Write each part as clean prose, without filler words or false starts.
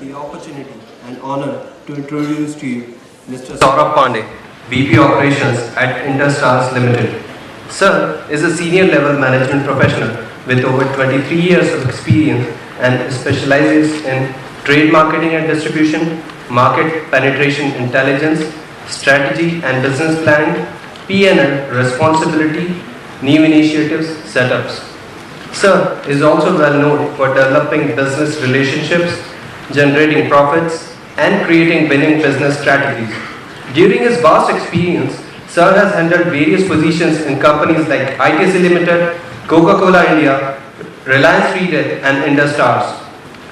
the opportunity and honor to introduce to you Mr. Saurabh Pandey, VP Operations at Interstars Limited. Sir is a senior level management professional with over 23 years of experience and specializes in trade marketing and distribution, market penetration intelligence, strategy and business planning, P&L responsibility, new initiatives, setups. Sir is also well known for developing business relationships, generating profits, and creating winning business strategies. During his vast experience, Sir has handled various positions in companies like ITC Limited, Coca-Cola India, Reliance Retail, and Interstars.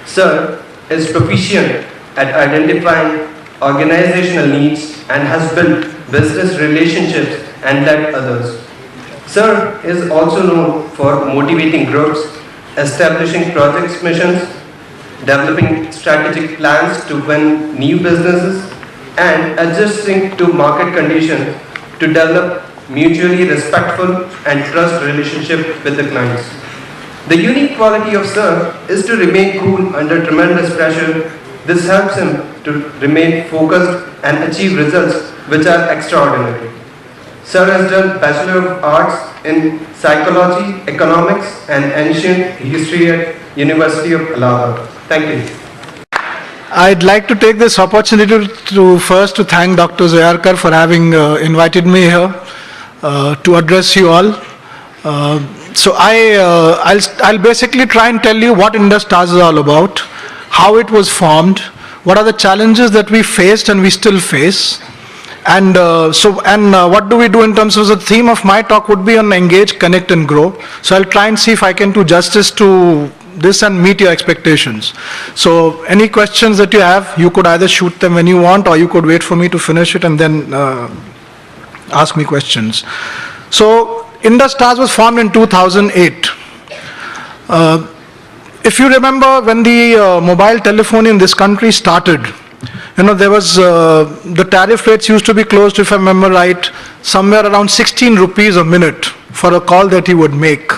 Sir is proficient at identifying organizational needs and has built business relationships and led others. Sir is also known for motivating groups, establishing project missions, developing strategic plans to win new businesses, and adjusting to market conditions to develop mutually respectful and trust relationship with the clients. The unique quality of Sir is to remain cool under tremendous pressure. This helps him to remain focused and achieve results which are extraordinary. Sir has done Bachelor of Arts in Psychology, Economics and Ancient History at University of Allahabad. Thank you. I'd like to take this opportunity to first to thank Dr. Zoyarkar for having invited me here to address you all. So I'll basically try and tell you what Interstars is all about, how it was formed, what are the challenges that we faced and we still face, and what do we do in terms of the theme of my talk would be on engage, connect and grow. So I'll try and see if I can do justice to this and meet your expectations. So any questions that you have, you could either shoot them when you want or you could wait for me to finish it and then ask me questions. So Interstars was formed in 2008. If you remember when the mobile telephony in this country started, there was, the tariff rates used to be close to, if I remember right, somewhere around 16 rupees a minute for a call that you would make.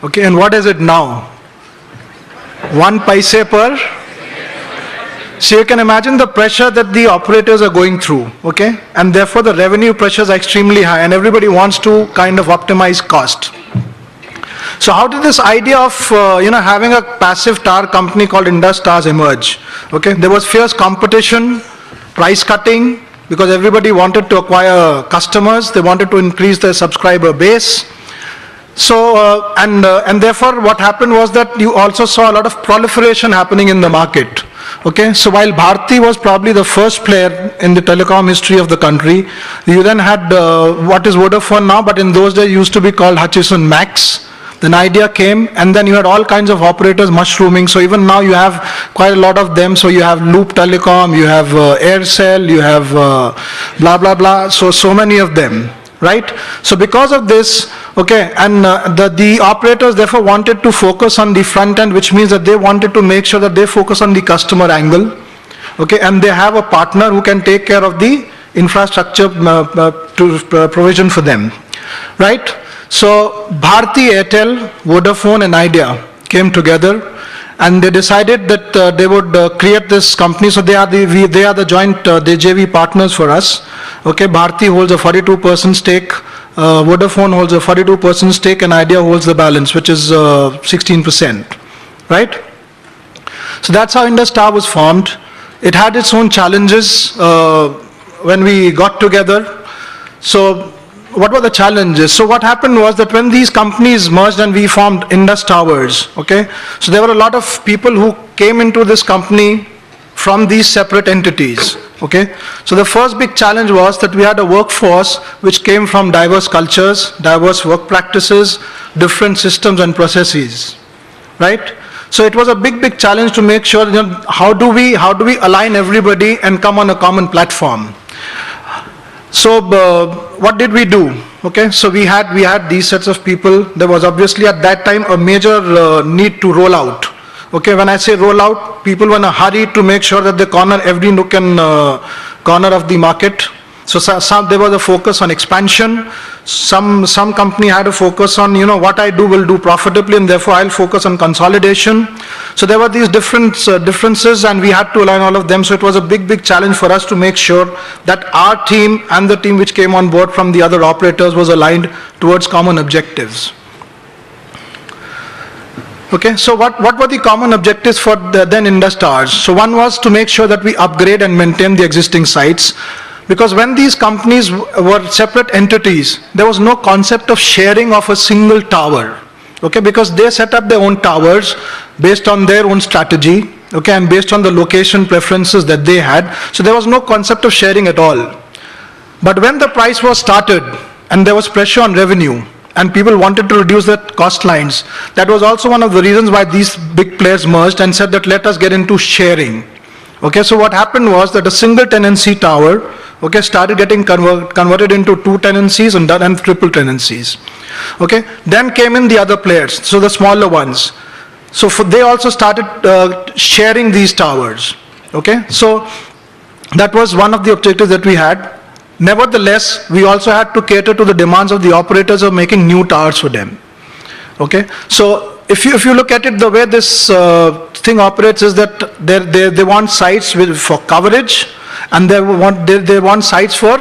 Okay, and what is it now? 1 paise per. So you can imagine the pressure that the operators are going through, okay? And therefore the revenue pressures are extremely high and everybody wants to kind of optimize cost. So how did this idea of having a passive tower company called Interstars emerge? Okay, there was fierce competition, price cutting, because everybody wanted to acquire customers, they wanted to increase their subscriber base. So and therefore what happened was that you also saw a lot of proliferation happening in the market. Okay, so while Bharti was probably the first player in the telecom history of the country, you then had what is Vodafone now, but in those days used to be called Hutchison Max. Then Idea came, and then you had all kinds of operators mushrooming. So even now you have quite a lot of them. So you have Loop Telecom, you have Aircel, you have blah blah blah. So many of them, right? So because of this, okay, and the operators therefore wanted to focus on the front end, which means that they wanted to make sure that they focus on the customer angle, okay, and they have a partner who can take care of the infrastructure provision for them, right? So Bharti Airtel, Vodafone and Idea came together and they decided that they would create this company. So they are the joint JV partners for us. Okay, Bharti holds a 42% stake, Vodafone holds a 42% stake and Idea holds the balance, which is 16%, right? So that's how Interstars was formed. It had its own challenges when we got together. So what were the challenges? So what happened was that when these companies merged and we formed Indus Towers, okay, so there were a lot of people who came into this company from these separate entities, okay. So the first big challenge was that we had a workforce which came from diverse cultures, diverse work practices, different systems and processes, right? So it was a big challenge to make sure that how do we align everybody and come on a common platform. So what did we do? Okay, so we had these sets of people. There was obviously at that time a major need to roll out. Okay, when I say roll out, people were in a hurry to make sure that they corner every nook and corner of the market. So there was a focus on expansion. Some company had a focus on, what I do will do profitably, and therefore I'll focus on consolidation. So there were these differences, and we had to align all of them. So it was a big challenge for us to make sure that our team and the team which came on board from the other operators was aligned towards common objectives. Okay, so what were the common objectives for then Indus Towers? So one was to make sure that we upgrade and maintain the existing sites. Because when these companies were separate entities, there was no concept of sharing of a single tower. Okay, because they set up their own towers based on their own strategy, okay, and based on the location preferences that they had. So there was no concept of sharing at all. But when the price was started and there was pressure on revenue and people wanted to reduce the cost lines, that was also one of the reasons why these big players merged and said that let us get into sharing. Okay, so what happened was that a single tenancy tower, okay, started getting converted into 2 tenancies and triple tenancies. Okay, then came in the other players, so the smaller ones. So they also started sharing these towers. Okay, so that was one of the objectives that we had. Nevertheless, we also had to cater to the demands of the operators of making new towers for them. Okay, so if you look at it, the way this thing operates is that they want sites for coverage, and they want sites for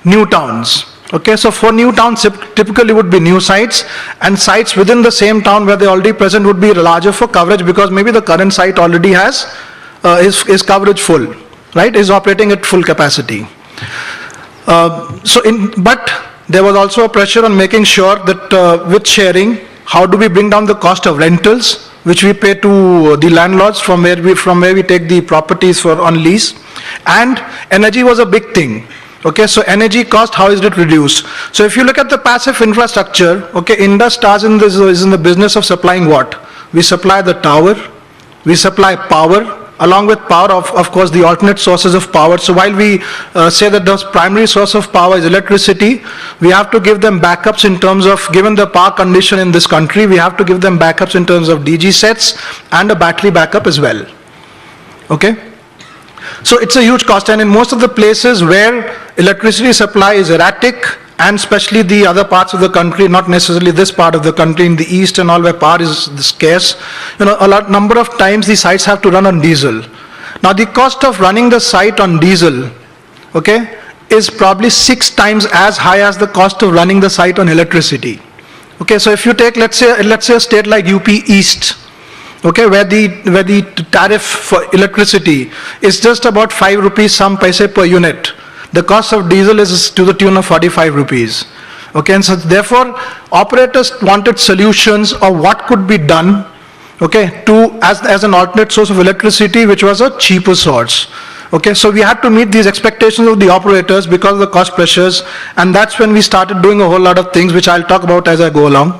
new towns. Okay, so for new towns typically would be new sites, and sites within the same town where they already present would be larger for coverage, because maybe the current site already has is coverage full, right? Is operating at full capacity. But there was also a pressure on making sure that with sharing, how do we bring down the cost of rentals, which we pay to the landlords from where we take the properties for on lease, and energy was a big thing. Okay, so energy cost, how is it reduced? So if you look at the passive infrastructure, okay, Indus Towers is in the business of supplying what? We supply the tower, we supply power, along with power, of course, the alternate sources of power. So while we say that the primary source of power is electricity, we have to give them backups in terms of, given the power condition in this country, we have to give them backups in terms of DG sets and a battery backup as well. Okay? So it's a huge cost, and in most of the places where electricity supply is erratic, and especially the other parts of the country, not necessarily this part of the country, in the east and all where power is scarce, number of times the sites have to run on diesel. Now the cost of running the site on diesel, okay, is probably 6 times as high as the cost of running the site on electricity. Okay, so if you take, let's say a state like UP East, okay, where the tariff for electricity is just about 5 rupees some paise per unit. The cost of diesel is to the tune of 45 rupees. Okay, and so therefore operators wanted solutions of what could be done, okay, as an alternate source of electricity, which was a cheaper source. Okay, so we had to meet these expectations of the operators because of the cost pressures, and that's when we started doing a whole lot of things, which I'll talk about as I go along.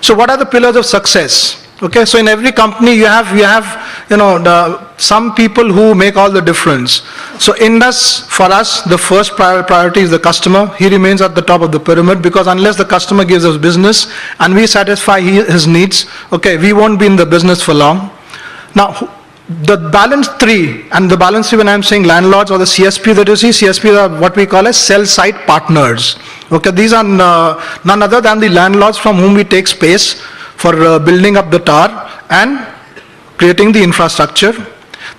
So what are the pillars of success? Okay, so in every company you have some people who make all the difference. So Indus, for us, the first priority is the customer. He remains at the top of the pyramid, because unless the customer gives us business and we satisfy his needs, okay, we won't be in the business for long. Now, the balance 3, and the balance 3 when I'm saying landlords or the CSP that you see, CSP are what we call as cell site partners. Okay, these are none other than the landlords from whom we take space for building up the tower and creating the infrastructure.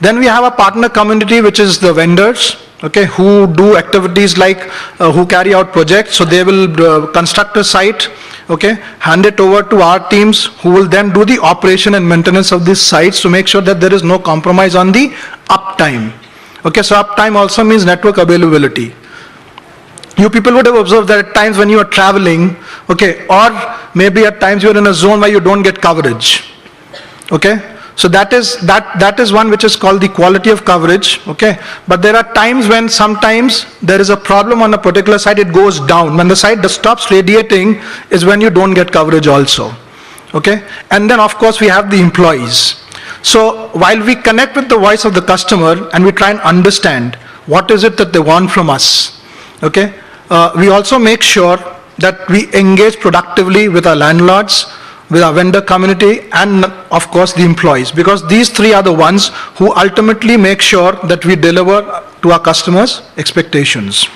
Then we have a partner community, which is the vendors, okay, who do activities like, who carry out projects. So they will construct a site, okay, hand it over to our teams, who will then do the operation and maintenance of these sites to make sure that there is no compromise on the uptime. Okay, so uptime also means network availability. You people would have observed that at times when you are traveling, okay, or maybe at times you are in a zone where you don't get coverage. Okay, so that is one which is called the quality of coverage. Okay, but there are times when sometimes there is a problem on a particular site, it goes down. When the site stops radiating is when you don't get coverage also. Okay, and then of course we have the employees. So while we connect with the voice of the customer and we try and understand what is it that they want from us, okay, we also make sure that we engage productively with our landlords, with our vendor community, and of course the employees, because these 3 are the ones who ultimately make sure that we deliver to our customers' expectations.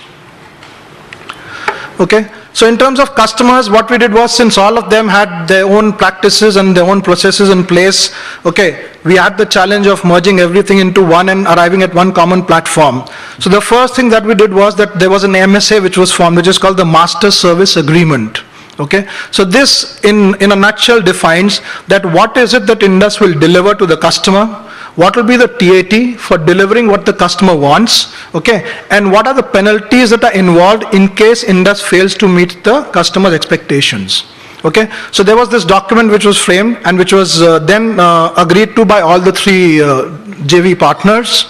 Okay, So in terms of customers, what we did was, since all of them had their own practices and their own processes in place, okay, we had the challenge of merging everything into one and arriving at one common platform. So the first thing that we did was that there was an MSA which was formed, which is called the Master Service Agreement. Okay, so this in a nutshell defines that what is it that Indus will deliver to the customer, what will be the TAT for delivering what the customer wants, okay, and what are the penalties that are involved in case Indus fails to meet the customer's expectations. Okay, so there was this document which was framed and which was then agreed to by all the three JV partners.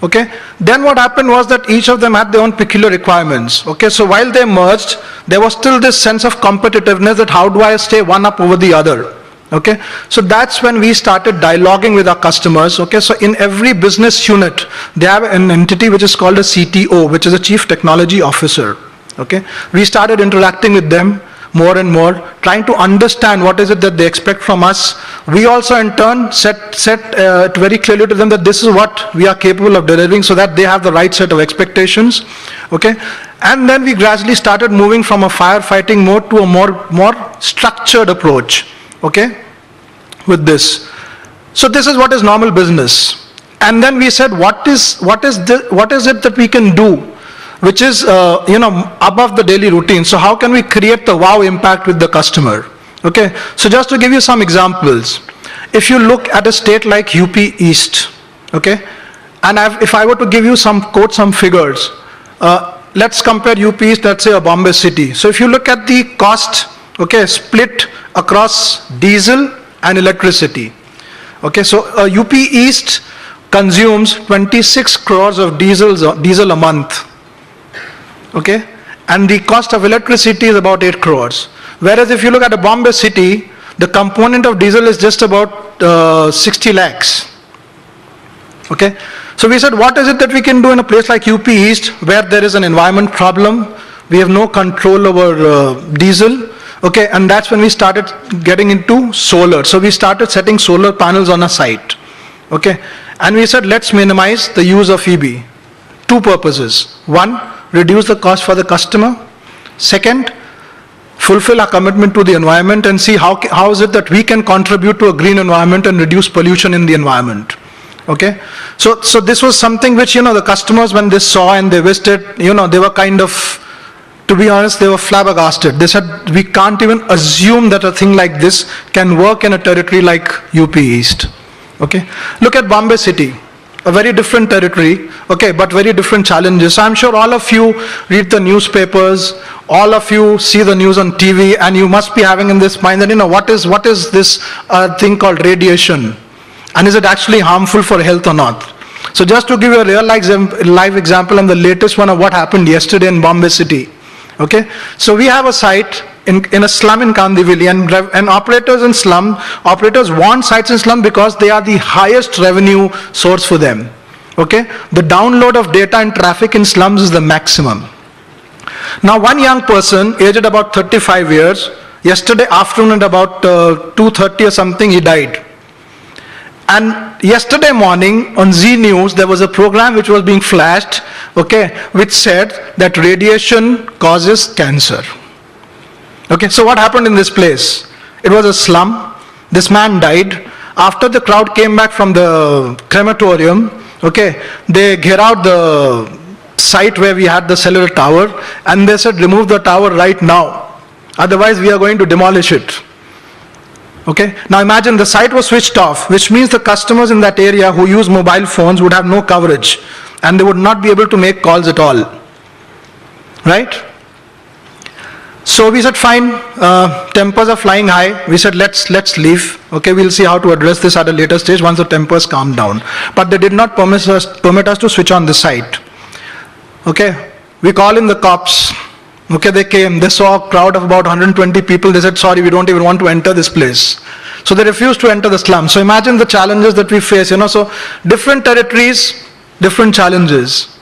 Okay, then what happened was that each of them had their own peculiar requirements. Okay, so while they merged, there was still this sense of competitiveness, that how do I stay one up over the other. Okay, so that's when we started dialoguing with our customers. Okay, so in every business unit, they have an entity which is called a CTO, which is a Chief Technology Officer. Okay, we started interacting with them more and more, trying to understand what is it that they expect from us. We also in turn set it very clearly to them that this is what we are capable of delivering, so that they have the right set of expectations. Okay, and then we gradually started moving from a firefighting mode to a more structured approach. Okay, with this. So this is what is normal business. And then we said, what is it that we can do which is above the daily routine? So how can we create the wow impact with the customer? Okay, so just to give you some examples, if you look at a state like UP East, okay, and if I were to give you some figures, let's compare UP East, let's say a Bombay city. So if you look at the cost, okay, split across diesel and electricity, okay, so UP East consumes 26 crores of diesel a month. Okay, and the cost of electricity is about 8 crores. Whereas if you look at a Bombay city, the component of diesel is just about 60 lakhs. Okay, so we said, what is it that we can do in a place like UP East, where there is an environment problem, we have no control over diesel. Okay, and that's when we started getting into solar. So we started setting solar panels on a site. Okay, and we said, let's minimize the use of EB. Two purposes. One, reduce the cost for the customer. Second, fulfill our commitment to the environment and see how is it that we can contribute to a green environment and reduce pollution in the environment. Okay, so this was something which, the customers, when they saw and they visited, they were kind of, to be honest, they were flabbergasted. They said, we can't even assume that a thing like this can work in a territory like UP East. Okay, look at Bombay city. A very different territory, okay, but very different challenges. So I'm sure all of you read the newspapers, all of you see the news on TV, and you must be having in this mind that, what is this thing called radiation? And is it actually harmful for health or not? So just to give you a real live example, and the latest one of what happened yesterday in Bombay city. Okay, so we have a site in a slum in Kandivali, and operators want sites in slum because they are the highest revenue source for them. Okay, the download of data and traffic in slums is the maximum. Now one young person, aged about 35 years, yesterday afternoon at about 2:30 or something, he died. And yesterday morning on Z News, there was a program which was being flashed, okay, which said that radiation causes cancer. Okay, so what happened in this place? It was a slum. This man died. After the crowd came back from the crematorium, okay, they get out the site where we had the cellular tower, and they said, remove the tower right now. Otherwise, we are going to demolish it. Okay, now imagine the site was switched off, which means the customers in that area who use mobile phones would have no coverage, and they would not be able to make calls at all. Right? So we said, fine, tempers are flying high. We said, let's leave. Okay, we'll see how to address this at a later stage once the tempers calm down. But they did not permit us to switch on the site. Okay, we call in the cops. Okay, they came, they saw a crowd of about 120 people. They said, sorry, we don't even want to enter this place. So they refused to enter the slum. So imagine the challenges that we face, so different territories, different challenges.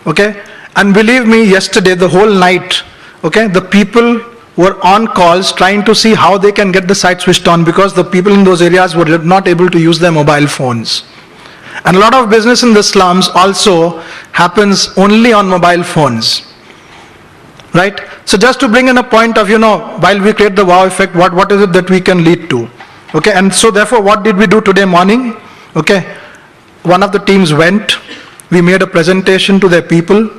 Okay, and believe me, yesterday, the whole night, okay, the people were on calls trying to see how they can get the site switched on, because the people in those areas were not able to use their mobile phones. And a lot of business in the slums also happens only on mobile phones. right? So just to bring in a point of, while we create the wow effect, what is it that we can lead to? Okay, and so therefore what did we do today morning? Okay, one of the teams went, we made a presentation to their people,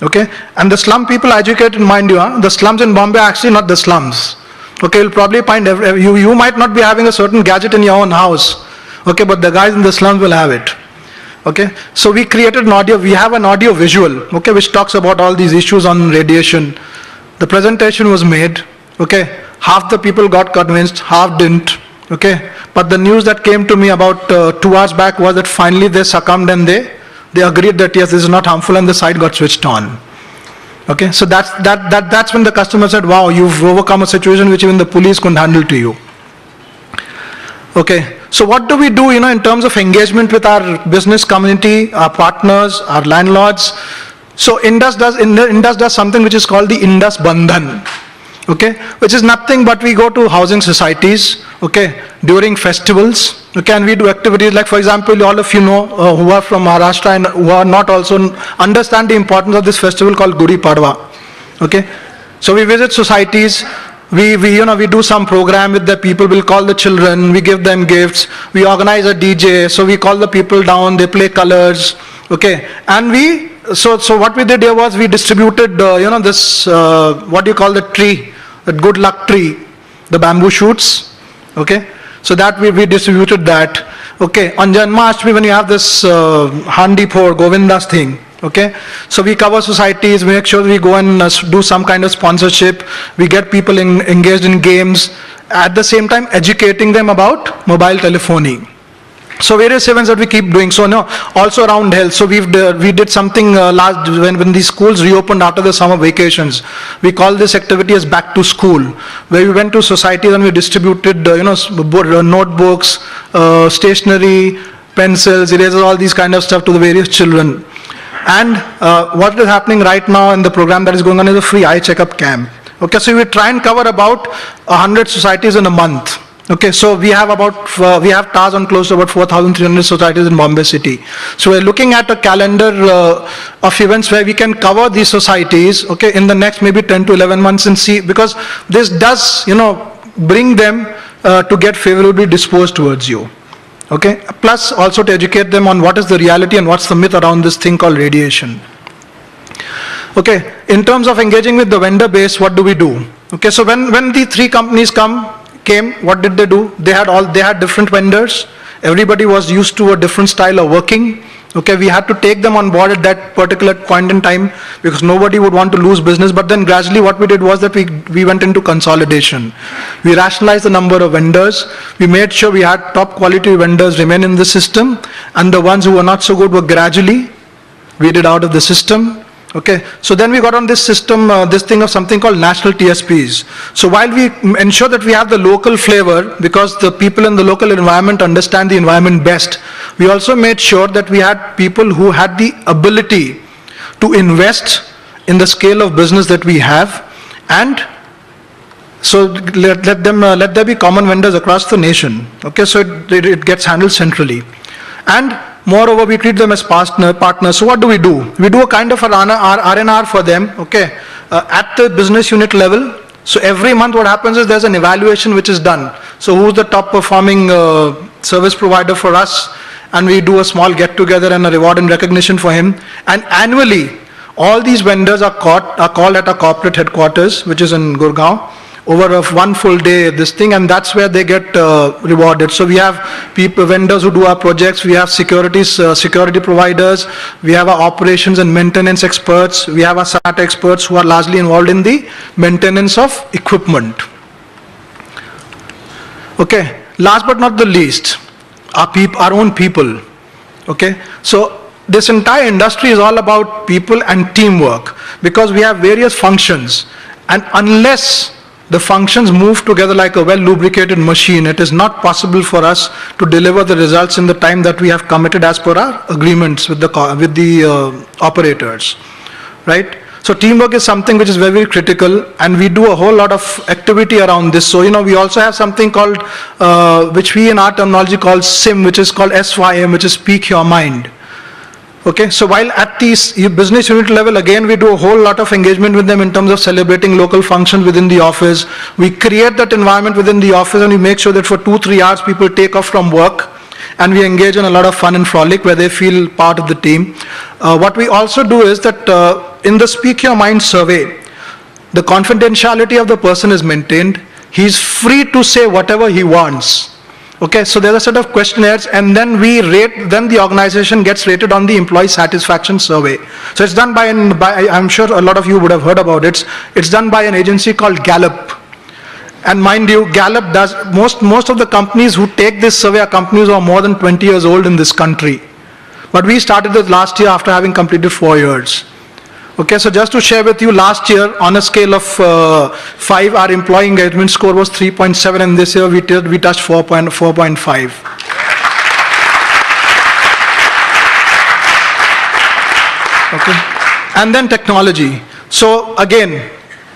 okay, and the slum people are educated, mind you, the slums in Bombay are actually not the slums. Okay, you'll probably find, you might not be having a certain gadget in your own house, okay, but the guys in the slums will have it. Okay, so we created we have an audio visual, okay, which talks about all these issues on radiation. The presentation was made, okay, half the people got convinced, half didn't, okay, but the news that came to me about 2 hours back was that finally they succumbed and they agreed that yes, this is not harmful, and the site got switched on. Okay, so that's when the customer said, wow, you've overcome a situation which even the police couldn't handle to you. Okay, so what do we do, in terms of engagement with our business community, our partners, our landlords? So Indus does something which is called the Indus Bandhan, okay, which is nothing but we go to housing societies, okay, during festivals, okay, and we do activities like, for example, all of you know who are from Maharashtra and who are not also understand the importance of this festival called Gudi Padwa, okay. So we visit societies. We do some program with the people, we'll call the children, we give them gifts, we organize a DJ, so we call the people down, they play colors, okay, and so what we did here was we distributed, this, what do you call the tree, the good luck tree, the bamboo shoots, okay, so that we distributed that, okay, on Janmashtami when you have this Handi Phor, Govinda's thing, okay, so we cover societies, we make sure we go and do some kind of sponsorship, we get people engaged in games, at the same time educating them about mobile telephony. So various events that we keep doing. So also around health. So we did something last when the schools reopened after the summer vacations. We call this activity as Back to School, where we went to societies and we distributed notebooks, stationery, pencils, erasers, all these kind of stuff to the various children. And what is happening right now in the program that is going on is a free eye checkup camp. Okay, so we try and cover about 100 societies in a month. Okay, so we have TAs on close to about 4,300 societies in Bombay city. So we're looking at a calendar of events where we can cover these societies, okay, in the next maybe 10 to 11 months and see, because this does, bring them to get favorably disposed towards you. Okay, plus also to educate them on what is the reality and what's the myth around this thing called radiation. Okay, in terms of engaging with the vendor base, what do we do? Okay, so when the three companies came, what did they do? They had different vendors. Everybody was used to a different style of working. Okay, we had to take them on board at that particular point in time because nobody would want to lose business. But then gradually what we did was that we went into consolidation. We rationalized the number of vendors. We made sure we had top quality vendors remain in the system, and the ones who were not so good were gradually weeded out of the system. Okay, so then we got on this system, this thing of something called national TSPs. So while we ensure that we have the local flavor, because the people in the local environment understand the environment best, we also made sure that we had people who had the ability to invest in the scale of business that we have, and so let there be common vendors across the nation. Okay, so it gets handled centrally. And moreover, we treat them as partners. So what do? We do a kind of R&R for them, okay, at the business unit level. So every month what happens is there's an evaluation which is done. So who's the top performing service provider for us? And we do a small get together and a reward and recognition for him. And annually, all these vendors are called at our corporate headquarters, which is in Gurgaon, over one full day, this thing, and that's where they get rewarded. So we have vendors who do our projects, we have security providers, we have our operations and maintenance experts, we have our SAT experts who are largely involved in the maintenance of equipment. Okay, last but not the least, our own people. Okay, so this entire industry is all about people and teamwork, because we have various functions, and unless the functions move together like a well-lubricated machine, it is not possible for us to deliver the results in the time that we have committed as per our agreements with the operators, right? So teamwork is something which is very, very critical, and we do a whole lot of activity around this. So, we also have something called, which we in our terminology call SIM, which is called SYM, which is Speak Your Mind. Okay, so while at the business unit level, again, we do a whole lot of engagement with them in terms of celebrating local functions within the office. We create that environment within the office, and we make sure that for 2-3 hours people take off from work, and we engage in a lot of fun and frolic where they feel part of the team. What we also do is that in the Speak Your Mind survey, the confidentiality of the person is maintained. He's free to say whatever he wants. Okay, so there's a set of questionnaires, and then then the organization gets rated on the employee satisfaction survey. So it's done by I'm sure a lot of you would have heard about it. It's done by an agency called Gallup. And mind you, Gallup does, most of the companies who take this survey are companies who are more than 20 years old in this country. But we started this last year after having completed 4 years. Okay, so just to share with you, last year on a scale of 5, our employee engagement score was 3.7, and this year we touched 4.5. Okay, and then technology. So again,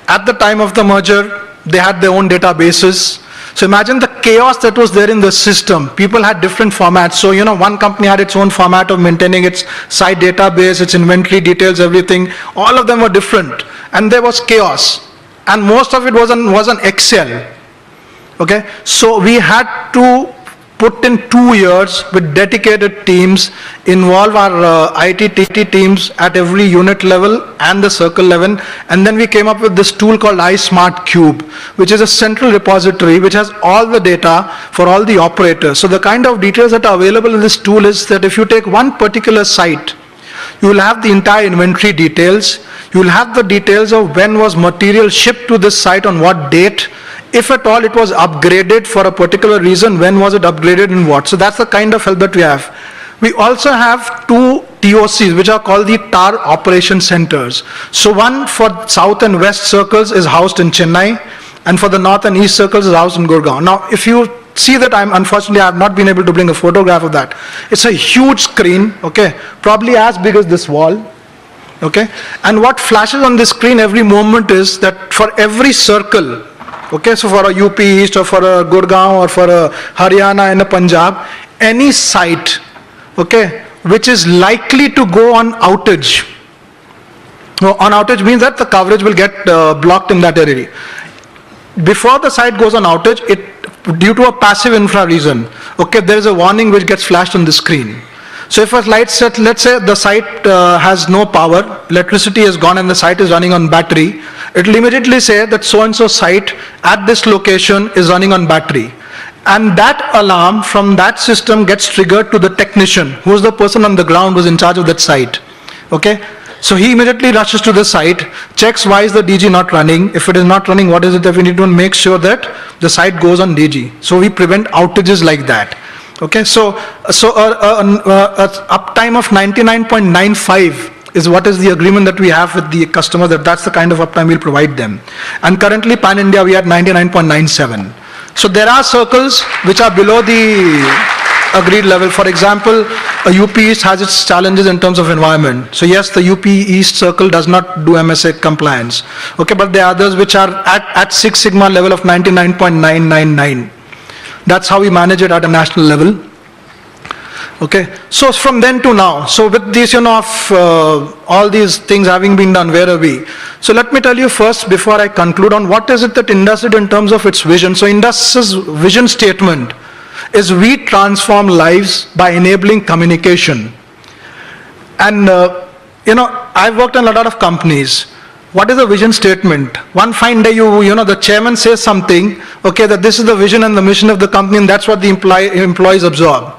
at the time of the merger, they had their own databases. So imagine the chaos that was there in the system. People had different formats. So, one company had its own format of maintaining its site database, its inventory details, everything. All of them were different. And there was chaos. And most of it was on Excel. Okay? So we had to put in 2 years with dedicated teams, involve our IT teams at every unit level and the circle level, and then we came up with this tool called iSmart Cube, which is a central repository which has all the data for all the operators. So the kind of details that are available in this tool is that if you take one particular site, you will have the entire inventory details, you will have the details of when was material shipped to this site, on what date, if at all it was upgraded for a particular reason, when was it upgraded and what. So that's the kind of help that we have. We also have 2 TOCs, which are called the TAR Operation Centers. So one for South and West circles is housed in Chennai, and for the North and East circles is housed in Gurgaon. Now, if you see that, unfortunately, I have not been able to bring a photograph of that. It's a huge screen, okay, probably as big as this wall. Okay, and what flashes on this screen every moment is that for every circle, okay, so for a UP East or for a Gurgaon or for a Haryana and a Punjab, any site, okay, which is likely to go on outage. On outage means that the coverage will get blocked in that area. Before the site goes on outage, due to a passive infra reason, okay, there is a warning which gets flashed on the screen. So if a light set, let's say the site has no power, electricity is gone and the site is running on battery, it will immediately say that so-and-so site at this location is running on battery. And that alarm from that system gets triggered to the technician, who is the person on the ground who is in charge of that site. Okay? So he immediately rushes to the site, checks why is the DG not running. If it is not running, what is it that we need to make sure that the site goes on DG. So we prevent outages like that. Okay, so uptime of 99.95 is what is the agreement that we have with the customer, that's the kind of uptime we'll provide them. And currently Pan India we are at 99.97. So there are circles which are below the agreed level. For example, UP East has its challenges in terms of environment. So yes, the UP East circle does not do MSA compliance. Okay, but there are others which are at 6 sigma level of 99.999. That's how we manage it at a national level. Okay, so from then to now, so with this, all these things having been done, where are we? So let me tell you first, before I conclude, on what is it that Indus did in terms of its vision. So Indus's vision statement is we transform lives by enabling communication. And, I've worked in a lot of companies. What is the vision statement? One fine day, the chairman says something, okay, that this is the vision and the mission of the company, and that's what the employees absorb.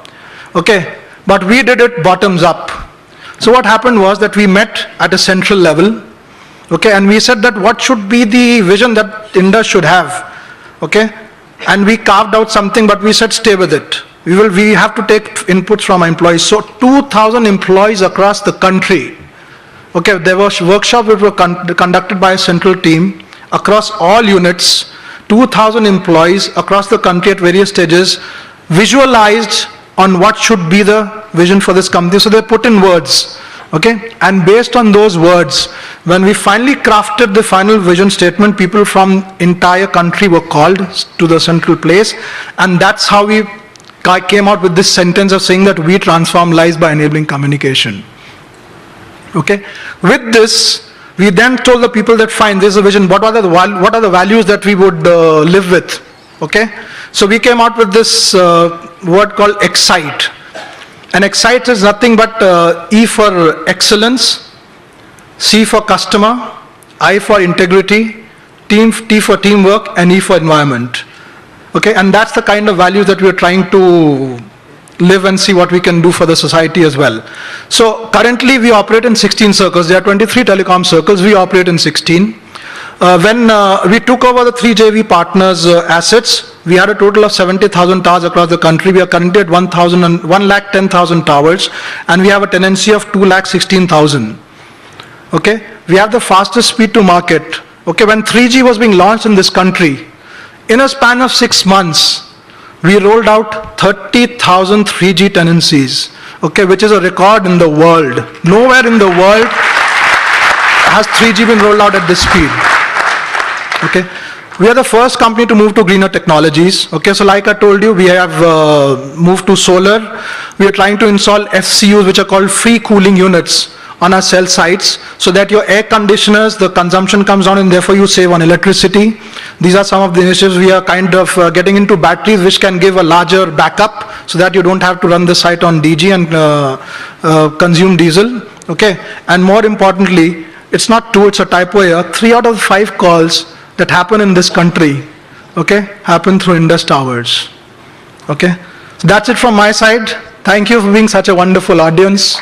Okay, but we did it bottoms up. So what happened was that we met at a central level, okay, and we said that what should be the vision that Indus should have, okay, and we carved out something, but we said stay with it. We have to take inputs from our employees. So 2,000 employees across the country. Okay, there was workshops which were conducted by a central team across all units. 2,000 employees across the country at various stages visualized on what should be the vision for this company. So they put in words, okay? And based on those words, when we finally crafted the final vision statement, people from entire country were called to the central place, and that's how we came out with this sentence of saying that we transform lives by enabling communication. Okay. With this, we then told the people that fine, there's a vision, what are the values that we would live with? Okay. So we came out with this word called EXCITE. And EXCITE is nothing but E for excellence, C for customer, I for integrity, T for teamwork, and E for environment. Okay, and that's the kind of values that we're trying to live and see what we can do for the society as well. So currently we operate in 16 circles. There are 23 telecom circles, we operate in 16. When we took over the 3 JV partners' assets, we had a total of 70,000 towers across the country. We are currently at 1,10,000 towers, and we have a tenancy of 2,16,000. Okay, we have the fastest speed to market. Okay, when 3G was being launched in this country, in a span of 6 months, we rolled out 30,000 3G tenancies, okay, which is a record in the world. Nowhere in the world has 3G been rolled out at this speed. Okay, we are the first company to move to greener technologies. Okay, so like I told you, we have moved to solar. We are trying to install FCUs, which are called free cooling units, on our cell sites, so that your air conditioners, the consumption comes down and therefore you save on electricity. These are some of the initiatives. We are kind of getting into batteries which can give a larger backup so that you don't have to run the site on DG and consume diesel. Okay, and more importantly, it's not 2, it's a typo here. 3 out of 5 calls that happen in this country, okay, happen through Indus Towers. Okay, so that's it from my side. Thank you for being such a wonderful audience.